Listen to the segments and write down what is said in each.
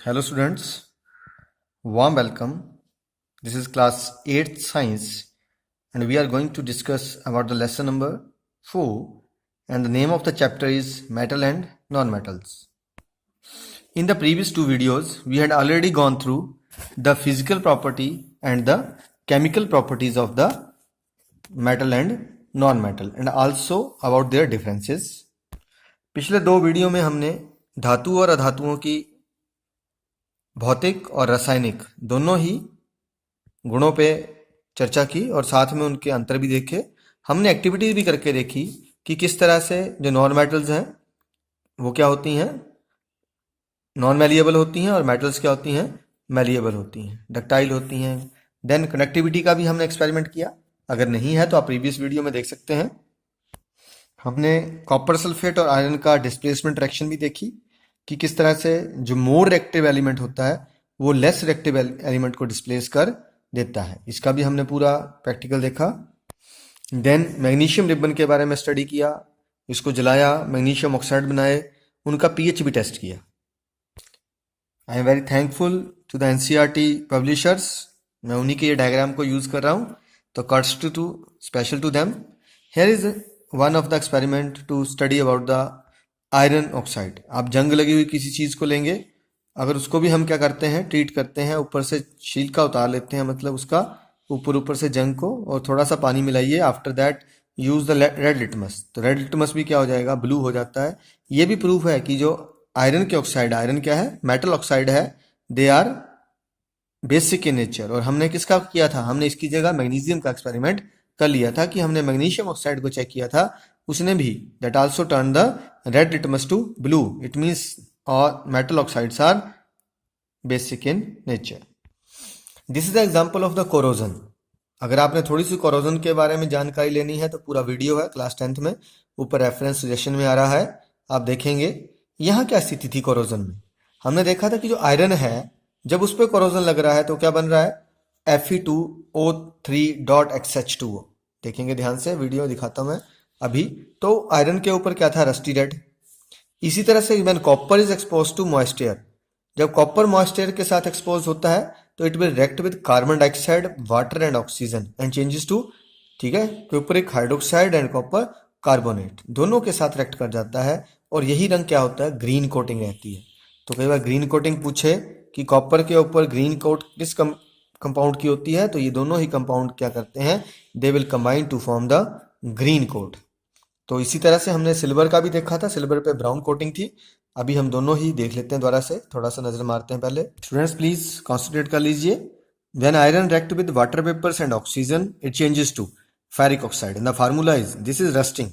Hello students, warm welcome. This is class 8th science and we are going to discuss about the lesson number 4 and the name of the chapter is metal and non-metals. In the previous two videos we had already gone through the physical property and the chemical properties of the metal and non-metal and also about their differences. पिछले दो video में हमने धातु और अधातुओं की भौतिक और रासायनिक दोनों ही गुणों पे चर्चा की और साथ में उनके अंतर भी देखे। हमने एक्टिविटीज भी करके देखी कि किस तरह से जो नॉन मेटल्स हैं वो क्या होती हैं, नॉन मैलिएबल होती हैं, और मेटल्स क्या होती हैं, मैलिएबल होती हैं, डक्टाइल होती हैं। देन कनेक्टिविटी का भी हमने एक्सपेरिमेंट किया, अगर नहीं है तो आप प्रीवियस वीडियो में देख सकते हैं। हमने कॉपर सल्फेट और आयरन का डिस्प्लेसमेंट रिएक्शन भी देखी कि किस तरह से जो मोर रिएक्टिव एलिमेंट होता है वो लेस रिएक्टिव एलिमेंट को डिस्प्लेस कर देता है। इसका भी हमने पूरा प्रैक्टिकल देखा। देन मैग्नीशियम रिबन के बारे में स्टडी किया, इसको जलाया, मैग्नीशियम ऑक्साइड बनाए, उनका पीएच भी टेस्ट किया। I am very thankful to the NCERT publishers, मैं उन्हीं के ये डायग्राम को यूज कर रहा हूँ, तो courts to special to them. Here is one of the experiment to study about the iron oxide. आप जंग लगी हुई किसी चीज को लेंगे, अगर उसको भी हम क्या करते हैं, ट्रीट करते हैं, ऊपर से छिलका उतार लेते हैं, मतलब उसका ऊपर से जंग को, और थोड़ा सा पानी मिलाइए। After that use the red litmus, तो रेड लिटमस भी क्या हो जाएगा, ब्लू हो जाता है। ये भी प्रूफ है कि जो आयरन के ऑक्साइड, आयरन क्या है, मेटल ऑक्साइड है, they are basic in nature. और हमने किसका किया था, हमने इसकी जगह मैग्नीशियम का एक्सपेरिमेंट कर लिया था कि हमने मैग्नीशियम ऑक्साइड को चेक किया था, उसने भी that also turn the red litmus to blue. It means और metal oxides are basic in nature. This is the example of the corrosion. अगर आपने थोड़ी सी कोरोजन के बारे में जानकारी लेनी है तो पूरा वीडियो है क्लास 10th में, ऊपर रेफरेंस सजेशन में आ रहा है, आप देखेंगे। यहाँ क्या स्थिति थी कोरोजन में, हमने देखा था कि जो आयरन है जब उस पर कोरोजन लग रहा है तो क्या बन रहा है, Fe2O3.XH2O। देखेंगे ध्यान से, वीडियो दिखाता हूं मैं अभी। तो आयरन के ऊपर क्या था, रस्टी रेड। इसी तरह से when copper is expose to moisture, जब कॉपर मॉइस्चर के साथ एक्सपोज होता है तो it will react with carbon dioxide, water and oxygen and changes to, ठीक है, के ऊपर एक हाइड्रोक्साइड एंड कॉपर कार्बोनेट दोनों के साथ रिएक्ट कर जाता है, और यही रंग क्या होता है, ग्रीन कोटिंग रहती है। तो कई बार ग्रीन कोटिंग पूछे कि कॉपर के ऊपर ग्रीन कोट किस कंपाउंड की होती है, तो ये दोनों ही कंपाउंड क्या करते हैं, they will combine to form the green coat. तो इसी तरह से हमने सिल्वर का भी देखा था, सिल्वर पे ब्राउन कोटिंग थी। अभी हम दोनों ही देख लेते हैं दोबारा से, थोड़ा सा नजर मारते हैं पहले। स्टूडेंट्स प्लीज कॉन्सेंट्रेट कर लीजिए। When iron react with water vapours and oxygen it changes to ferric oxide and the formula is, this is rusting.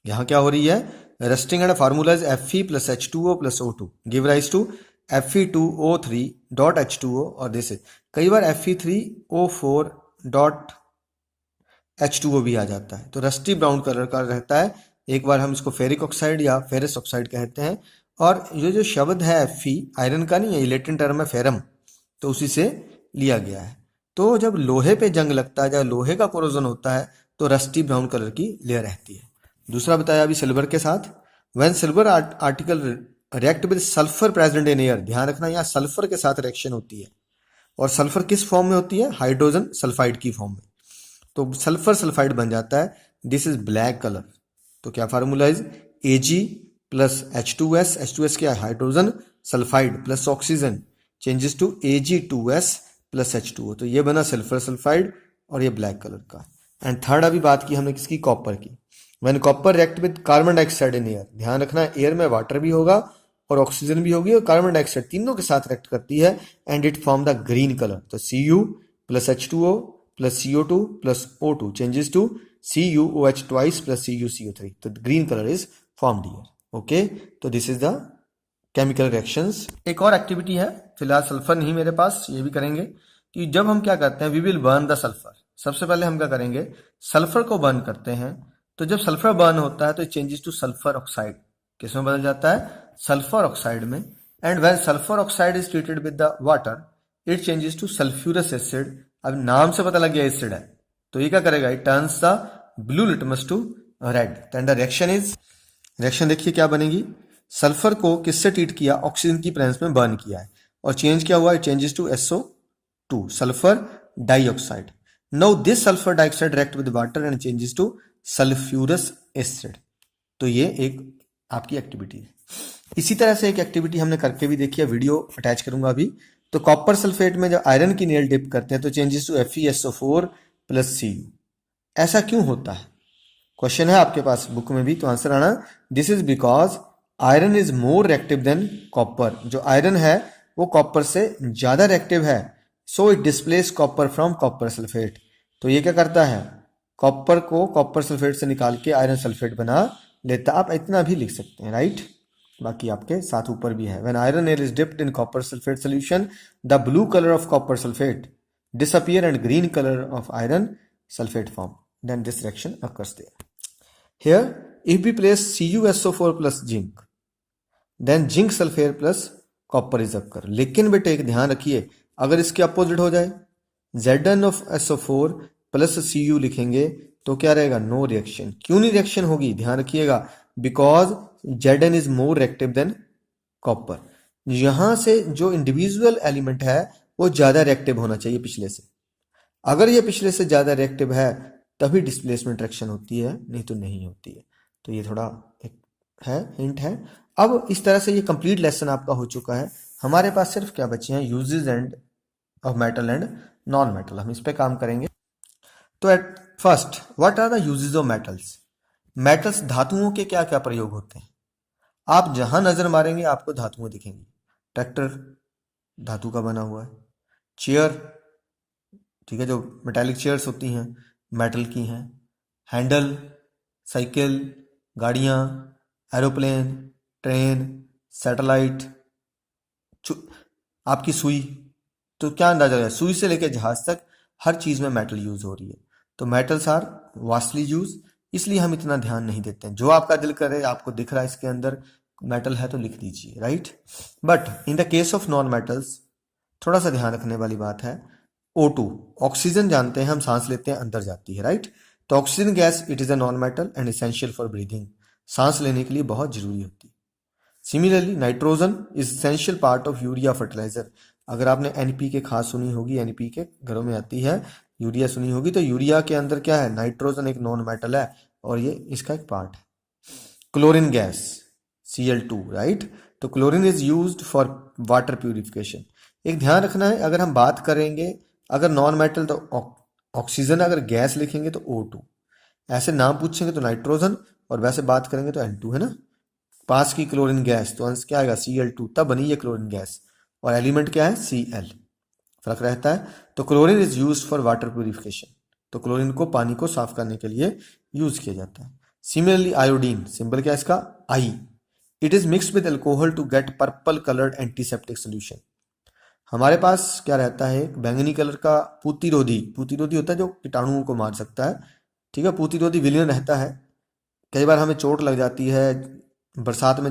यहाँ क्या हो रही है, rusting, and formula is Fe plus H2O plus O2 give rise to Fe2O3.H2O, और this is कई बार Fe3O4.H2O भी आ जाता है, तो रस्टी ब्राउन कलर का रहता है। एक बार हम इसको फेरिक ऑक्साइड या फेरस ऑक्साइड कहते हैं। और ये जो शब्द है Fe, आयरन का नहीं है, ये लैटिन टर्म है फेरम, तो उसी से लिया गया है। तो जब लोहे पे जंग लगता है, जब लोहे का कोरोजन होता है तो रस्टी ब्राउन कलर की लेयर रहती है। दूसरा बताया अभी सिल्वर के साथ, when silver article react with sulphur present in air, ध्यान रखना यहाँ सल्फर के साथ रिएक्शन होती है, और सल्फर किस फॉर्म में होती है, हाइड्रोजन सल्फाइड की फॉर्म में, तो सल्फर सल्फाइड बन जाता है, दिस इज ब्लैक कलर। तो क्या formula is Ag plus H2S, H2S क्या है, hydrogen sulphide plus oxygen, changes to Ag2S plus H2O, तो ये बना सल्फर सल्फाइड और ये ब्लैक कलर का। एंड थर्ड अभी बात की हमने किसकी, कॉपर की। When copper react with carbon dioxide in air, ध्यान रखना एयर में वाटर भी होगा और ऑक्सीजन भी होगी और कार्बन डाइऑक्साइड, तीनों के साथ रिएक्ट करती है, and it form the green colour. तो Cu plus H2O plus CO2 plus O2 changes to CuOH twice plus CuCO3, तो green colour is formed here. Okay, तो this is the chemical reactions. एक और activity है, फिलहाल sulphur नहीं मेरे पास, ये भी करेंगे कि जब हम क्या करते हैं, we will burn the sulphur. सबसे पहले हम क्या करेंगे, सल्फर को बर्न करते हैं, तो जब सल्फर बर्न होता है तो it changes to sulphur oxide, किसमें बदल जाता है, सल्फर ऑक्साइड में। And when sulphur oxide is treated with the water it changes to sulphurous acid. अब नाम से पता लग गया एसिड है, तो ये क्या करेगा, it turns the blue litmus to red. Then the reaction is, reaction देखिए क्या बनेगी, सल्फर को किससे ट्रीट किया, ऑक्सीजन की प्रेजेंस में बर्न किया है, और चेंज क्या हुआ, it changes to SO2 sulphur dioxide. Now this sulphur dioxide react with water and changes to sulphurous acid. तो ये एक आपकी एक्टिविटी है। इसी तरह से एक एक्टिविटी हमने करके भी देखी है, वीडियो अटैच करूंगा अभी। तो कॉपर सल्फेट में जब आयरन की नेल डिप करते हैं तो चेंजेस टू FeSO4 + Cu। ऐसा क्यों होता है, क्वेश्चन है आपके पास बुक में भी, तो आंसर आना this is because iron is more reactive than copper. जो आयरन है वो कॉपर से ज्यादा रिएक्टिव है, so it displace copper from copper sulphate. तो ये क्या करता है, कॉपर को कॉपर सल्फेट से निकाल के आयरन सल्फेट बना लेता। आप इतना भी लिख सकते हैं, राइट। बाकी आपके साथ ऊपर भी है, when iron nail is dipped in copper sulphate solution the blue colour of copper sulphate disappear and green color of iron sulfate form, then this reaction occurs there. Here if we place CuSO4 plus zinc then zinc sulfate plus copper is occur। लेकिन बेटे एक ध्यान रखिए, अगर इसके opposite हो जाए Zn of SO4 plus Cu लिखेंगे तो क्या रहेगा, नो रिएक्शन। क्यों नहीं रिएक्शन होगी, ध्यान रखिएगा, because Zn is more reactive than copper. यहां से जो इंडिविजुअल एलिमेंट है वो ज्यादा रिएक्टिव होना चाहिए पिछले से। अगर ये पिछले से ज्यादा रिएक्टिव है तभी डिस्प्लेसमेंट रिएक्शन होती है, नहीं तो नहीं होती है। तो ये थोड़ा एक है हिंट है। अब इस तरह से ये कंप्लीट लेसन आपका हो चुका है। हमारे पास सिर्फ क्या बचे हैं, uses and of metal and non metal, हम इस पे काम करेंगे। तो at first what are the uses of metals. Metals धातुओं के क्या क्या प्रयोग होते हैं। आप जहां नजर मारेंगे आपको धातुएं दिखेंगी। ट्रैक्टर धातु का बना हुआ है, चेयर, ठीक है, जो मेटालिक चेयर्स होती हैं मेटल की हैं, हैंडल, साइकिल, गाड़ियां, एरोप्लेन, ट्रेन, सैटेलाइट, आपकी सुई। तो क्या अंदाजा है, सुई से लेकर जहाज तक हर चीज में मेटल यूज हो रही है। तो मेटल्स आर वास्टली यूज, इसलिए हम इतना ध्यान नहीं देते हैं। जो आपका दिल करे, आपको दिख रहा है इसके अंदर मेटल है तो लिख दीजिए, right. But in the case of non metals थोड़ा सा ध्यान रखने वाली बात है। O2 ऑक्सीजन जानते हैं हम सांस लेते हैं अंदर जाती है, राइट। तो oxygen gas it is a non metal and essential for breathing, सांस लेने के लिए बहुत जरूरी होती है। Similarly nitrogen is essential part of urea fertiliser. अगर आपने NPK खाद सुनी होगी, NPK घरों में आती है, यूरिया सुनी होगी, तो यूरिया के अंदर क्या है, नाइट्रोजन एक नॉन मेटल है और ये इसका एक पार्ट है। Chlorine gas Cl2, right. तो chlorine is used for water purification. एक ध्यान रखना है, अगर हम बात करेंगे अगर नॉन मेटल तो ऑक्सीजन, अगर गैस लिखेंगे तो O2, ऐसे नाम पूछेंगे तो नाइट्रोजन, और वैसे बात करेंगे तो N2, है ना। पास की क्लोरीन गैस तो आंसर क्या आएगा, Cl2, तब बनी है क्लोरीन गैस, और एलिमेंट क्या है, Cl, फर्क रहता है। तो chlorine is use for water purification, तो क्लोरीन को पानी को साफ करने के लिए यूज किया जाता है। सिमिलरली आयोडीन, सिंबल क्या है इसका, I, it is mixed with alcohol to get purple coloured antiseptic solution. हमारे पास क्या रहता है, एक बैंगनी कलर का पूतिरोधी, पूतिरोधी होता है जो कीटाणुओं को मार सकता है, ठीक है। पूतिरोधी विलेन रहता है। कई बार हमें चोट लग जाती है, बरसात में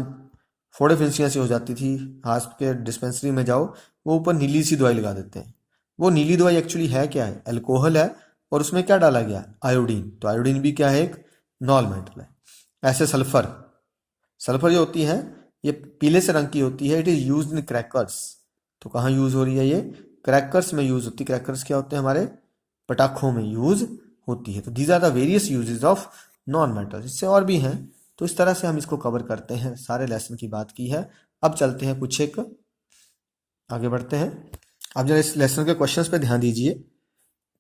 फोड़े फिंसियाँ सी हो जाती थी, हाथ के डिस्पेंसरी में जाओ, वो ऊपर नीली सी दवाई लगा देते हैं। वो नीली दवाई एक्चुअली है क्या है, अल्कोहल है, और उसमें क्या डाला गया, आयोडीन। तो आयोडीन भी क्या है, एक नॉन मेटल है। ऐसे सल्फर, सल्फर जो होती है ये पीले से रंग की होती है। It is used in crackers, तो कहाँ यूज हो रही है, ये क्रैकर्स में यूज होती है। क्रैकर्स क्या होते हैं, हमारे पटाखों में यूज होती है। तो these are the various uses of non metal. इससे और भी हैं, तो इस तरह से हम इसको कवर करते हैं। सारे लेसन की बात की है। अब चलते हैं कुछ एक आगे बढ़ते हैं। अब जरा इस लेसन के क्वेश्चंस पे ध्यान दीजिए।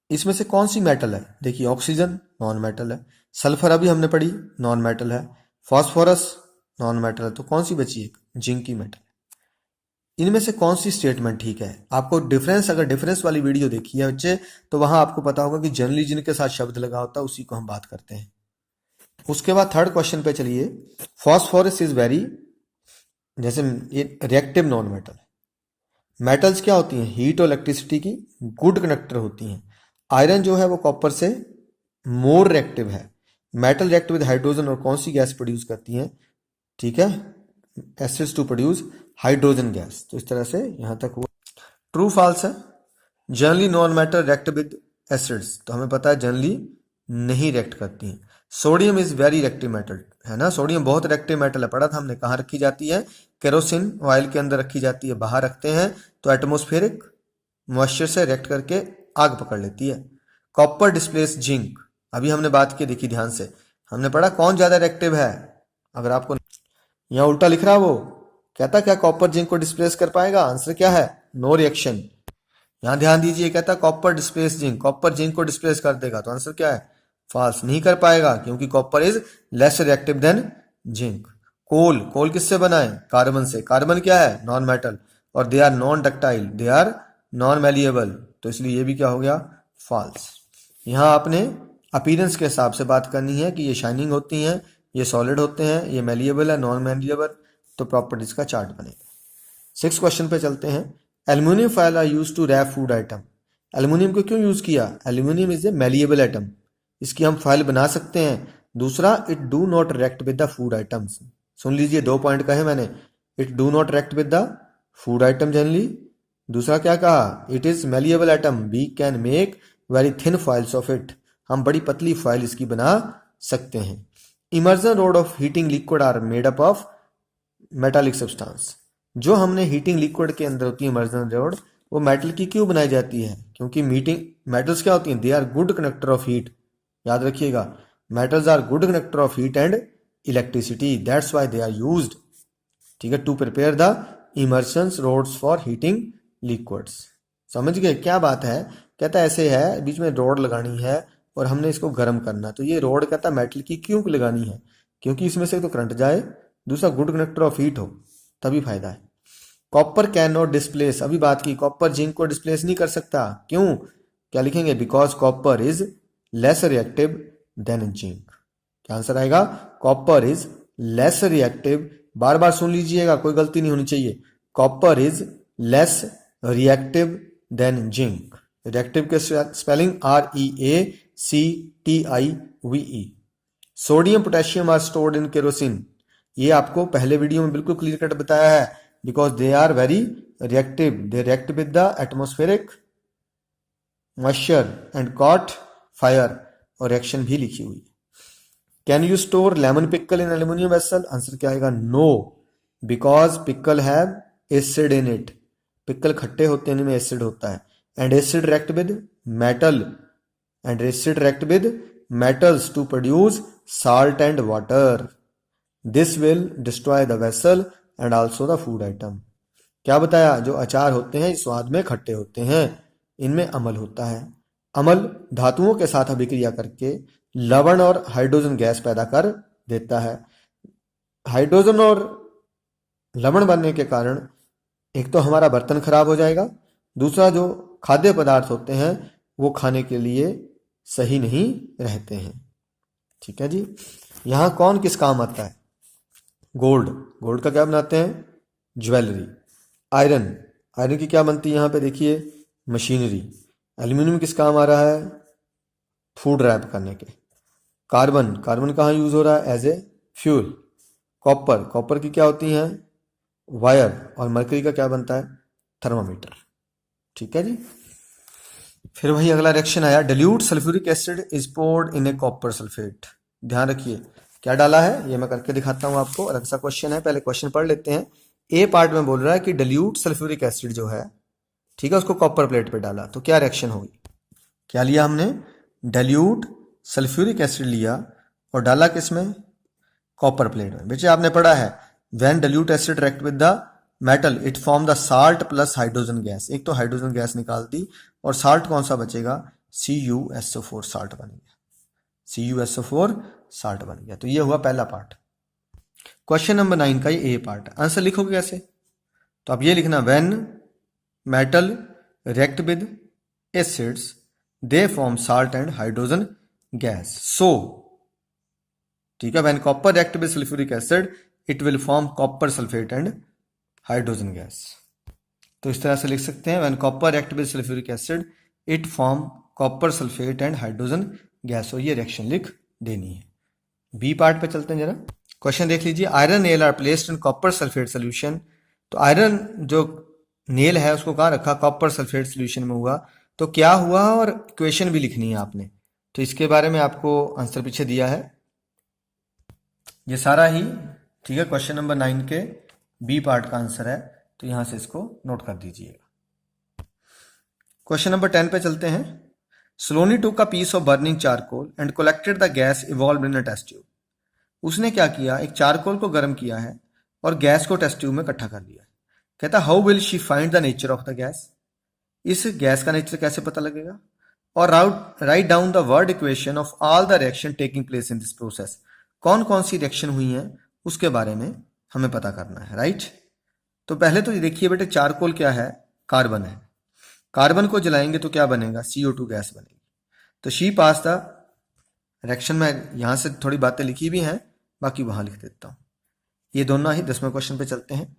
इसमें से कौन सी मेटल है, देखिए ऑक्सीजन नॉन मेटल है, सल्फर अभी हमने पढ़ी नॉन मेटल है, फॉस्फोरस नॉन मेटल है, तो कौन सी बची है, जिंक की मेटल। इनमें से कौन सी स्टेटमेंट ठीक है। आपको डिफरेंस, अगर डिफरेंस वाली वीडियो देखी है बच्चे, तो वहां आपको पता होगा कि जनरली जिनके साथ शब्द लगा होता है उसी को हम बात करते हैं। उसके बाद थर्ड क्वेश्चन पे चलिए। फॉस्फोरस इज वेरी, जैसे ये रिएक्टिव नॉन मेटल। मेटल्स क्या होती हैं, हीट और इलेक्ट्रिसिटी की गुड कंडक्टर होती हैं। आयरन जो है वो कॉपर से मोर रिएक्टिव है। मेटल रिएक्ट विद हाइड्रोजन, और कौन सी गैस प्रोड्यूस करती हैं, ठीक है, acids to produce hydrogen gas. तो इस तरह से यहां तक वो ट्रू फॉल्स है। Generally non metal react with acids, तो हमें पता है जनरली नहीं रिएक्ट करती हैं। Sodium is very reactive metal, है ना, सोडियम बहुत रिएक्टिव मेटल है, पढ़ा था हमने, कहाँ रखी जाती है, केरोसिन ऑयल के अंदर रखी जाती है, बाहर रखते हैं तो एटमॉस्फेरिक मॉइस्चर से रिएक्ट करके आग पकड़ लेती है। कॉपर डिस्प्लेस जिंक, अभी हमने बात की, देखी ध्यान से, हमने पढ़ा कौन ज्यादा रिएक्टिव है। अगर आपको यहाँ उल्टा लिख रहा वो कहता क्या कॉपर जिंक को डिस्प्लेस कर पाएगा, आंसर क्या है, नो रिएक्शन। यहां ध्यान दीजिए, कहता copper displace zinc, copper zinc को डिस्प्लेस कर देगा, तो आंसर क्या है, फॉल्स, नहीं कर पाएगा, क्योंकि copper is less reactive than zinc. Coal, coal किससे बना है, कार्बन से, कार्बन क्या है, नॉन मेटल, और they are non ductile, they are non malleable, तो इसलिए ये भी क्या हो गया, फॉल्स। यहाँ आपने अपीयरेंस के हिसाब से बात करनी है कि ये शाइनिंग होती हैं, ये सॉलिड होते हैं, ये मैलिएबल है, नॉन मैलिएबल, तो प्रॉपर्टीज का चार्ट बनेगा। 6 क्वेश्चन पे चलते हैं। Aluminium foil are use to wrap food item, aluminium को क्यों यूज किया, aluminium is a malleable item, इसकी हम फॉयल बना सकते हैं। दूसरा, it do not react with the food items, सुन लीजिए 2 पॉइंट कहे मैंने, it do not react with the food item generally. दूसरा क्या कहा, it is malleable item, we can make very thin foils of it, हम बड़ी पतली फॉइल इसकी बना सकते हैं। Immersion rod of heating liquid are made up of metallic substance, जो हमने हीटिंग लिक्विड के अंदर होती है इमर्जन रोड, वो मेटल की क्यों बनाई जाती है, क्योंकि मीटिंग मेटल्स क्या होती हैं, they are good conductor of heat, याद रखिएगा, metals are good conductor of heat and electricity, that's why they are used, ठीक है, to prepare the immersion rods for heating liquids. समझ गए क्या बात है, कहता ऐसे है, बीच में रोड लगानी है और हमने इसको गर्म करना, तो ये रोड कहता मेटल की क्यों लगानी है, क्योंकि इसमें से तो करंट जाए, दूसरा गुड कंडक्टर ऑफ हीट हो, तभी फायदा है। कॉपर कैन नॉट डिस्प्लेस, अभी बात की, कॉपर जिंक को डिस्प्लेस नहीं कर सकता, क्यों, क्या लिखेंगे, because copper is less reactive than zinc, क्या आंसर आएगा, कॉपर इज लेस रिएक्टिव, बार बार सुन लीजिएगा, कोई गलती नहीं होनी चाहिए, copper is less reactive than zinc, reactive के spelling REACTIVE। Sodium potassium are stored in kerosene, ये आपको पहले वीडियो में बिल्कुल क्लियर कट बताया है, because they are very reactive, they react with the atmospheric moisture and caught fire, और reaction भी लिखी हुई है। Can you store lemon pickle in aluminium vessel, answer क्या आएगा, no, because pickle have acid in it, pickle खट्टे होते हैं, इनमें एसिड होता है, and acid react with metal, and acid react with metals to produce salt and water. This will destroy the vessel and also the food item. क्या बताया, जो अचार होते हैं स्वाद में खट्टे होते हैं, इनमें अम्ल होता है, अम्ल धातुओं के साथ अभिक्रिया करके लवण और हाइड्रोजन गैस पैदा कर देता है। हाइड्रोजन और लवण बनने के कारण एक तो हमारा बर्तन खराब हो जाएगा, दूसरा जो खाद्य पदार्थ होते हैं वो खाने के लिए सही नहीं रहते हैं। ठीक है जी। यहाँ कौन किस काम आता है, गोल्ड, गोल्ड का क्या बनाते हैं, ज्वेलरी। आयरन, आयरन की क्या बनती है यहाँ पे देखिए, मशीनरी। एल्यूमिनियम किस काम आ रहा है, फूड रैप करने के। कार्बन, कार्बन कहाँ यूज हो रहा है, as a fuel. Copper, copper की क्या होती हैं, वायर। और मरकरी का क्या बनता है, थर्मामीटर। ठीक है जी। फिर वही अगला रिएक्शन आया, dilute sulphuric acid is poured in a copper sulphate. ध्यान रखिए क्या डाला है, ये मैं करके दिखाता हूं आपको, अलग सा क्वेश्चन है, पहले क्वेश्चन पढ़ लेते हैं। ए पार्ट में बोल रहा है कि डिल्यूट सल्फ्यूरिक एसिड जो है, ठीक है, उसको कॉपर प्लेट पे डाला तो क्या रिएक्शन होगी। क्या लिया हमने, डिल्यूट सल्फ्यूरिक एसिड लिया और डाला किसमें, कॉपर प्लेट में। बच्चे आपने पढ़ा है, when dilute acid react with the metal it form the salt plus hydrogen gas. एक तो हाइड्रोजन गैस निकाल दी और साल्ट कौन सा बचेगा, CuSO4 साल्ट बन गया, CuSO4 साल्ट बन गया। तो ये हुआ पहला पार्ट। क्वेश्चन नंबर 9 का ये ए पार्ट, आंसर लिखोगे कैसे, तो आप ये लिखना, when metal react with acids they form salt and hydrogen gas. So ठीक है, when copper react with sulphuric acid it will form copper sulphate and hydrogen gas. तो इस तरह से लिख सकते हैं, when copper react with sulphuric acid it form copper sulphate and hydrogen gas, और ये रिएक्शन लिख देनी है। बी पार्ट पे चलते हैं जरा, क्वेश्चन देख लीजिए, iron nail are placed in copper sulphate solution. तो आयरन जो नेल है उसको कहाँ रखा, कॉपर सल्फेट सोल्यूशन में हुआ, तो क्या हुआ, और इक्वेशन भी लिखनी है आपने। तो इसके बारे में आपको आंसर पीछे दिया है, ये सारा ही, ठीक है, क्वेश्चन नंबर 9 के बी पार्ट का आंसर है, तो यहां से इसको नोट कर दीजिएगा। क्वेश्चन नंबर 10 पे चलते हैं। स्लोनी took a piece of burning charcoal and collected the gas evolved in a test tube. उसने क्या किया, एक चारकोल को गर्म किया है और गैस को टेस्ट ट्यूब में इकट्ठा कर लिया है। कहता how will she find the nature of the gas, इस गैस का नेचर कैसे पता लगेगा। और write down the word equation of all the reaction taking place in this process, कौन कौन सी रिएक्शन हुई हैं उसके बारे में हमें पता करना है, राइट। तो पहले तो ये देखिए बेटे, चारकोल क्या है, कार्बन है। कार्बन को जलाएंगे तो क्या बनेगा, CO2 गैस बनेगी। तो शी पास द रिएक्शन में यहां से थोड़ी बातें लिखी भी हैं, बाकी वहां लिख देता हूं। ये दोनों ही 10वें क्वेश्चन पे चलते हैं।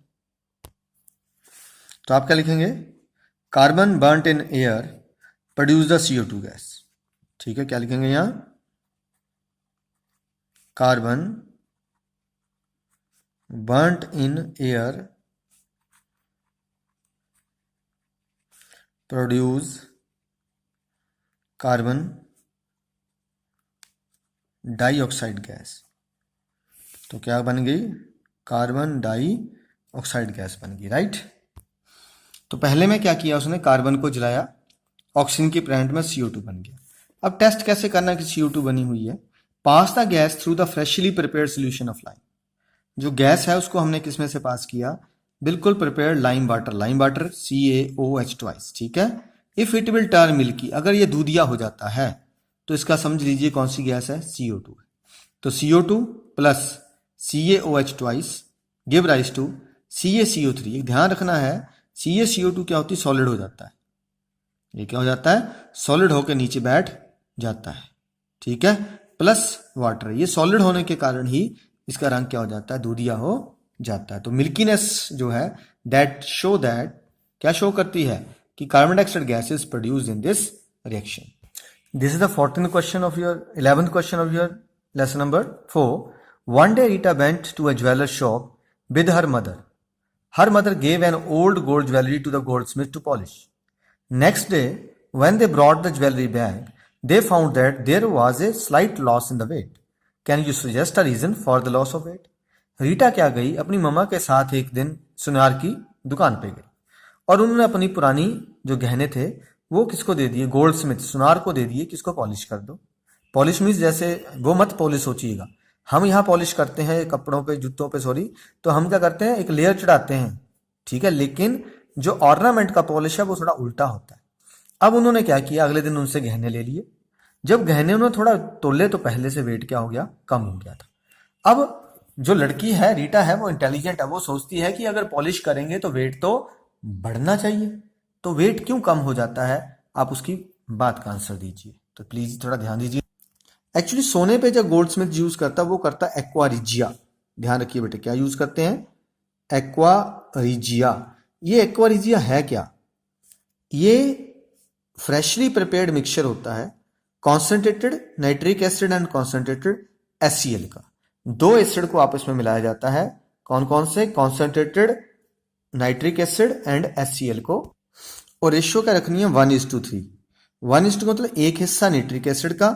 तो आप क्या लिखेंगे, carbon burnt in air produce the CO2 gas. ठीक है, क्या लिखेंगे यहां, carbon burnt in air produce carbon dioxide gas. तो क्या बन गई, कार्बन डाइऑक्साइड गैस बन गई, राइट। तो पहले में क्या किया उसने, कार्बन को जलाया, ऑक्सीजन की प्रेजेंट में CO2 बन गया। अब टेस्ट कैसे करना कि CO2 बनी हुई है, pass the gas through the freshly prepared solution of lime. जो गैस है उसको हमने किसमें से पास किया, बिल्कुल प्रिपेयर्ड लाइम वाटर CaOH2। ठीक है, if it will turn milky, अगर ये दूधिया हो जाता है तो इसका समझ लीजिए कौन सी गैस है, CO2। तो CO2 plus CaOH2 give rise to CaCO3। एक ध्यान रखना है, CaCO2 क्या होती है, सॉलिड हो जाता है। ये क्या हो जाता है, सॉलिड होकर नीचे बैठ जाता है। ठीक है, प्लस वाटर, ये सॉलिड होने के कारण ही इसका रंग क्या हो जाता है, दूधिया हो जाता है। तो मिल्कीनेस जो है, दैट शो दैट, क्या शो करती है कि carbon dioxide gas is produced in this reaction. This is the 11th question of your lesson number 4. One day Rita went to a jeweler's shop with her mother. Her mother gave an old gold jewelry to the goldsmith to polish. Next day, when they brought the jewelry back, they found that there was a slight loss in the weight. Can you suggest a reason for the loss of weight? Rita क्या गई, अपनी मम्मा के साथ एक दिन सुनार की दुकान पे गई और उन्होंने अपनी पुरानी जो गहने थे वो किसको दे दिए, गोल्ड स्मिथ, सुनार को दे दिए, किसको, पॉलिश कर दो। पॉलिश मीन्स जैसे वो मत पॉलिश सोचिएगा, हम यहाँ पॉलिश करते हैं कपड़ों पे, जूतों पे, सॉरी, तो हम क्या करते हैं, एक लेयर चढ़ाते हैं। ठीक है, लेकिन जो ऑर्नामेंट का पॉलिश है वो थोड़ा उल्टा होता है। अब उन्होंने क्या किया, अगले दिन उनसे गहने ले लिए। जब गहने उन्होंने थोड़ा तोले तो पहले से वेट क्या हो गया, कम हो गया था। अब जो लड़की है, रीटा है, वो इंटेलिजेंट है, वो सोचती है कि अगर पॉलिश करेंगे तो वेट तो बढ़ना चाहिए, तो वेट क्यों कम हो जाता है, आप उसकी बात का आंसर दीजिए। तो प्लीज थोड़ा ध्यान दीजिए। एक्चुअली सोने पे जो गोल्डस्मिथ यूज करता है वो करता है एक्वा रिजिया। ध्यान रखिए बेटे, क्या यूज करते हैं, एक्वा रिजिया। ये एक्वा रिजिया है क्या, ये फ्रेशली प्रिपेयर्ड मिक्सचर होता है concentrated nitric acid and concentrated HCl का। दो एसिड को आपस में मिलाया जाता है, कौन कौन से, concentrated nitric acid and HCl को, और रेशियो क्या रखनी है, 1:3। 1:2 मतलब एक हिस्सा नाइट्रिक एसिड का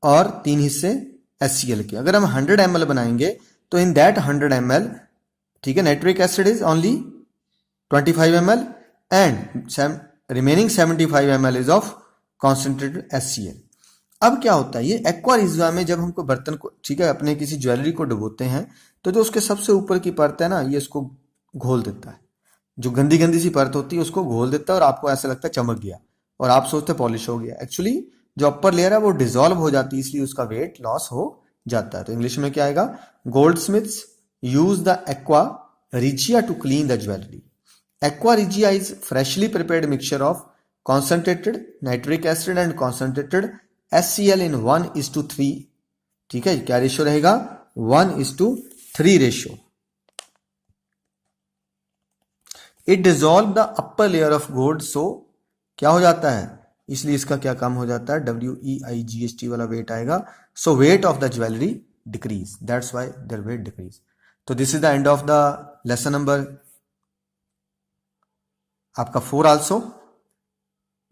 और 3 हिस्से HCl के। अगर हम 100 ml बनाएंगे तो इन दैट 100 ml, ठीक है, nitric acid is only 25 ml and remaining 75 ml is of concentrated HCl। अब क्या होता है, ये एक्वा रिजिया में जब हमको बर्तन को, ठीक है, अपने किसी ज्वेलरी को डुबोते हैं तो जो उसके सबसे ऊपर की परत है ना, ये इसको घोल देता है। जो गंदी गंदी सी परत होती है उसको घोल देता है और आपको ऐसा लगता है चमक गया और आप सोचते पॉलिश हो गया। एक्चुअली जो अपर लेयर है वो डिसॉल्व हो जाती है, इसलिए उसका वेट लॉस हो जाता है। तो इंग्लिश में क्या आएगा, goldsmiths use the aqua regia to clean the jewellery. Aqua regia is freshly prepared mixture of concentrated nitric acid and concentrated HCl in 1:3। ठीक है, क्या रेशियो रहेगा, 1:3 ratio. It dissolve the upper layer of gold, so क्या हो जाता है, इसलिए इसका क्या काम हो जाता है, WEIGHT वाला वेट आएगा। So weight of the jewellery decrease, that's why there weight decrease. तो this is the end of the lesson number आपका 4 आल्सो।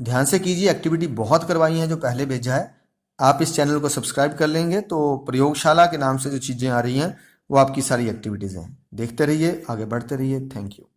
ध्यान से कीजिए, एक्टिविटी बहुत करवाई हैं जो पहले भेजा है। आप इस चैनल को सब्सक्राइब कर लेंगे तो प्रयोगशाला के नाम से जो चीजें आ रही हैं वो आपकी सारी एक्टिविटीज़ हैं। देखते रहिए, आगे बढ़ते रहिए। Thank you.